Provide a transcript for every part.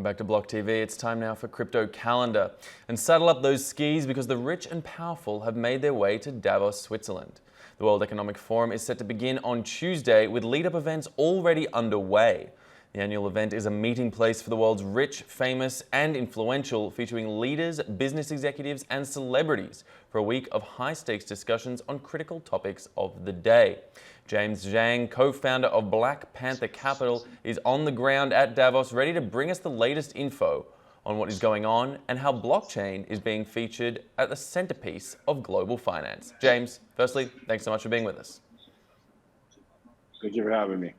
Welcome back to Block TV. It's time now for Crypto Calendar. And saddle up those skis because the rich and powerful have made their way to Davos, Switzerland. The World Economic Forum is set to begin on Tuesday with lead-up events already underway. The annual event is a meeting place for the world's rich, famous and influential, featuring leaders, business executives and celebrities for a week of high-stakes discussions on critical topics of the day. James Zhang, co-founder of Black Panther Capital, is on the ground at Davos, ready to bring us the latest info on what is going on and how blockchain is being featured at the centerpiece of global finance. James, firstly, thanks so much for being with us. Thank you for having me.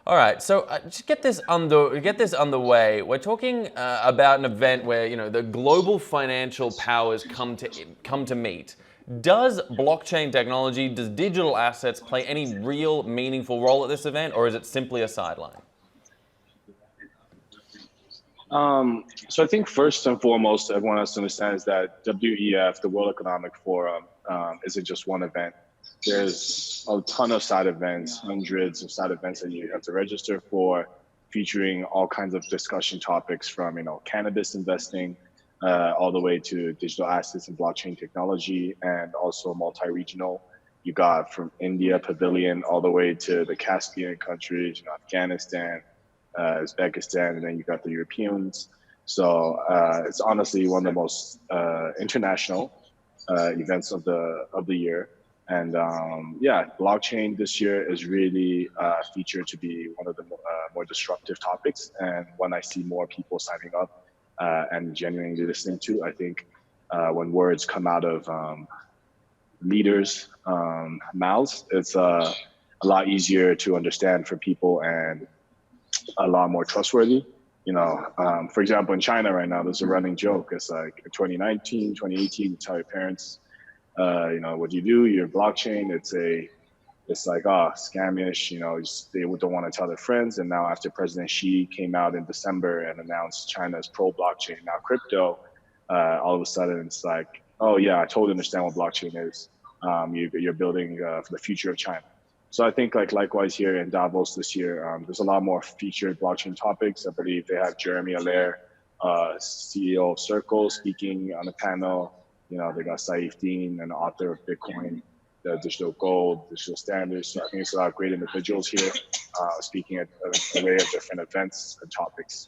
All right, so just get this underway. We're talking about an event where the global financial powers come to meet. Does blockchain technology, does digital assets play any real meaningful role at this event, or is it simply a sideline? So I think first and foremost, everyone has to understand is that WEF, the World Economic Forum, isn't just one event. There's a ton of side events, hundreds of side events that you have to register for, featuring all kinds of discussion topics from cannabis investing, all the way to digital assets and blockchain technology, and also multi-regional. You got from India Pavilion all the way to the Caspian countries, Afghanistan, Uzbekistan, and then you got the Europeans. So it's honestly one of the most international events of the year. And yeah, blockchain this year is really featured to be one of the more disruptive topics, and when I see more people signing up and genuinely listening to. I think when words come out of leaders' mouths, it's a lot easier to understand for people and a lot more trustworthy. For example, in China right now, there's a running joke. It's like 2019, 2018, you tell your parents, what you do, your blockchain, it's like, scamish, they don't want to tell their friends. And now after President Xi came out in December and announced China's pro-blockchain, now crypto, all of a sudden it's like, oh yeah, I totally understand what blockchain is. You're building for the future of China. So I think likewise here in Davos this year, there's a lot more featured blockchain topics. I believe they have Jeremy Allaire, CEO of Circle, speaking on the panel. They got Saif Dean, an author of Bitcoin, the digital gold, digital standards. So I think it's a lot of great individuals here speaking at an array of different events and topics.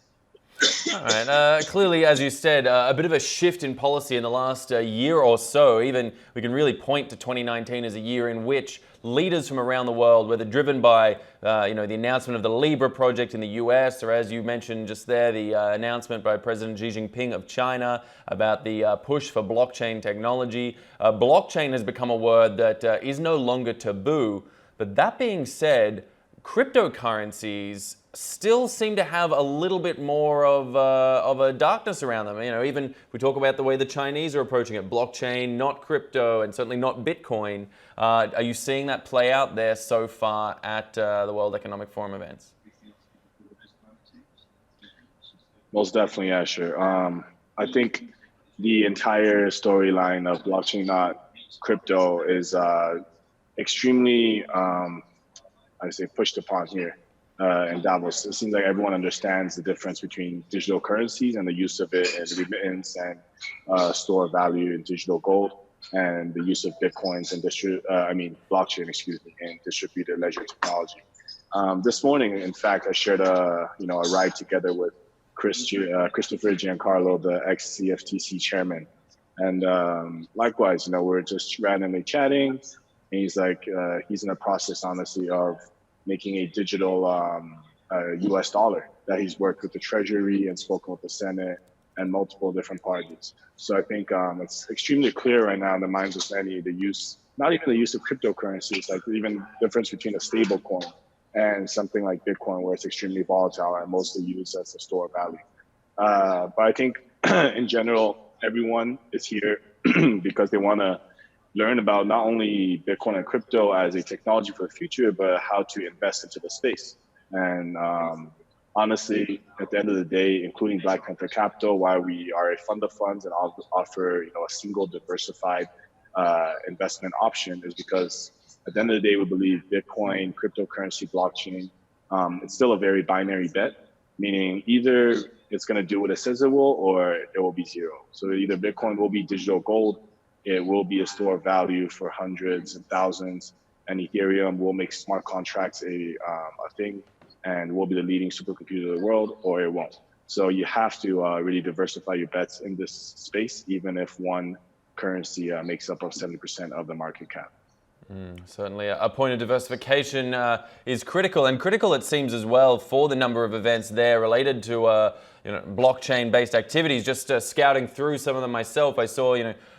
All right. Clearly, as you said, a bit of a shift in policy in the last year or so. Even we can really point to 2019 as a year in which leaders from around the world, whether driven by the announcement of the Libra project in the US, or as you mentioned just there, the announcement by President Xi Jinping of China about the push for blockchain technology. Blockchain has become a word that is no longer taboo. But that being said, cryptocurrencies still seem to have a little bit more of a darkness around them. Even if we talk about the way the Chinese are approaching it, blockchain, not crypto, and certainly not Bitcoin. Are you seeing that play out there so far at the World Economic Forum events? Most definitely, yeah, sure. I think the entire storyline of blockchain, not crypto, is extremely, pushed upon here. In Davos, it seems like everyone understands the difference between digital currencies and the use of it in remittance and store of value in digital gold, and the use of bitcoins and blockchain, and distributed ledger technology. This morning, in fact, I shared a ride together with Christopher Giancarlo, the ex-CFTC chairman, and likewise, we're just randomly chatting, and he's like, he's in the process, honestly, of making a digital US dollar that he's worked with the Treasury and spoken with the Senate and multiple different parties. So I think it's extremely clear right now in the minds of many, not even the use of cryptocurrencies, like even the difference between a stable coin and something like Bitcoin, where it's extremely volatile and mostly used as a store of value. But I think in general, everyone is here because they want to learn about not only Bitcoin and crypto as a technology for the future, but how to invest into the space. And honestly, at the end of the day, including Black Panther Capital, why we are a fund of funds and offer a single diversified investment option, is because at the end of the day, we believe Bitcoin, cryptocurrency, blockchain, it's still a very binary bet, meaning either it's going to do what it says it will, or it will be zero. So either Bitcoin will be digital gold, it will be a store of value for hundreds and thousands, and Ethereum will make smart contracts a thing and will be the leading supercomputer of the world, or it won't. So you have to really diversify your bets in this space, even if one currency makes up of 70% of the market cap. Certainly a point of diversification is critical, and critical it seems as well for the number of events there related to blockchain-based activities. Just scouting through some of them myself, I saw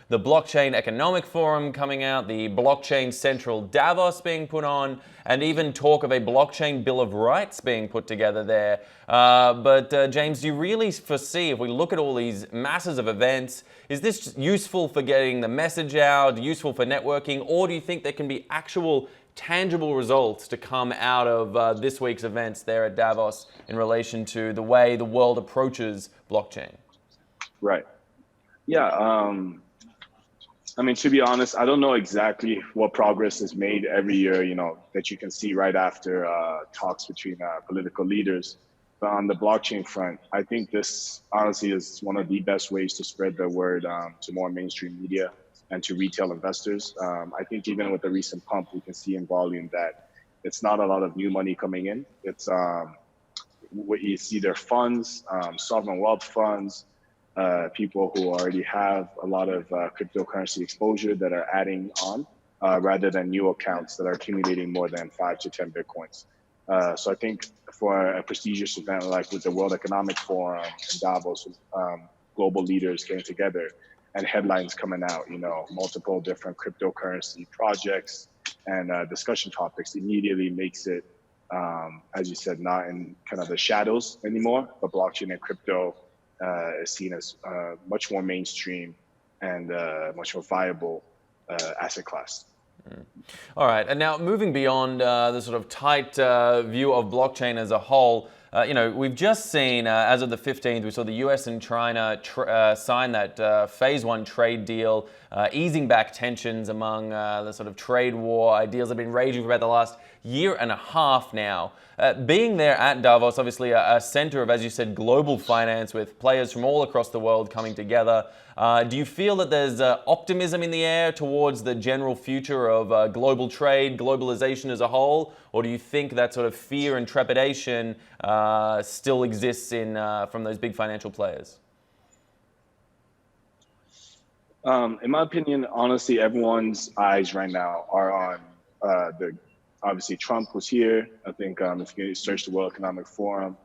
the Blockchain Economic Forum coming out, the Blockchain Central Davos being put on, and even talk of a blockchain Bill of Rights being put together there. But James, do you really foresee, if we look at all these masses of events, is this useful for getting the message out, useful for networking, or do you think there can be actual tangible results to come out of this week's events there at Davos in relation to the way the world approaches blockchain? Right. Yeah. I mean, to be honest, I don't know exactly what progress is made every year, that you can see right after talks between political leaders. But on the blockchain front, I think this honestly is one of the best ways to spread the word to more mainstream media and to retail investors. I think even with the recent pump, we can see in volume that it's not a lot of new money coming in. It's what you see their funds, sovereign wealth funds, people who already have a lot of cryptocurrency exposure that are adding on rather than new accounts that are accumulating more than 5 to 10 Bitcoins. So I think for a prestigious event like with the World Economic Forum and Davos, global leaders getting together and headlines coming out, multiple different cryptocurrency projects and discussion topics immediately makes it, as you said, not in kind of the shadows anymore, but blockchain and crypto is seen as much more mainstream and much more viable asset class. All right, and now moving beyond the sort of tight view of blockchain as a whole, we've just seen, as of the 15th, we saw the US and China sign that phase 1 trade deal, easing back tensions among the sort of trade war ideals that have been raging for about the last year and a half now. Being there at Davos, obviously a center of, as you said, global finance with players from all across the world coming together. Do you feel that there's optimism in the air towards the general future of global trade, globalization as a whole? Or do you think that sort of fear and trepidation still exists from those big financial players? In my opinion, honestly, everyone's eyes right now are on obviously Trump was here. I think if you search the World Economic Forum,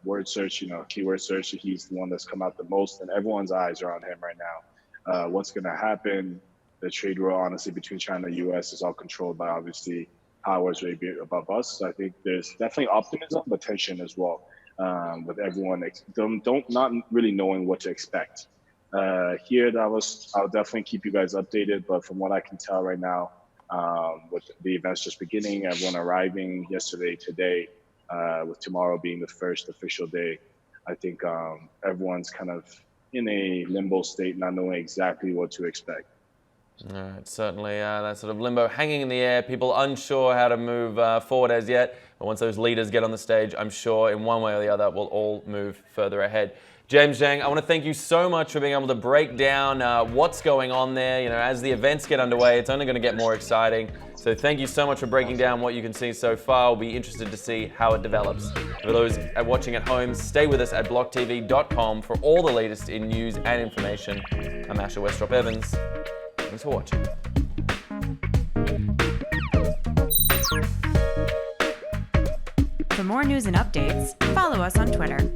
word search, keyword search, he's the one that's come out the most, and everyone's eyes are on him right now. What's going to happen? The trade war, honestly, between China and the U.S. is all controlled by, obviously, powers way above us. So I think there's definitely optimism, but tension as well, with everyone not really knowing what to expect. Here, I'll definitely keep you guys updated, but from what I can tell right now, with the events just beginning, everyone arriving yesterday, today, with tomorrow being the first official day, I think everyone's kind of in a limbo state, not knowing exactly what to expect. All right, certainly that sort of limbo hanging in the air, people unsure how to move forward as yet. But once those leaders get on the stage, I'm sure in one way or the other, we'll all move further ahead. James Zhang, I want to thank you so much for being able to break down what's going on there. As the events get underway, it's only going to get more exciting. So thank you so much for breaking down what you can see so far. We'll be interested to see how it develops. For those watching at home, stay with us at blocktv.com for all the latest in news and information. I'm westropp-evans. Thanks for watching. For more news and updates, follow us on Twitter.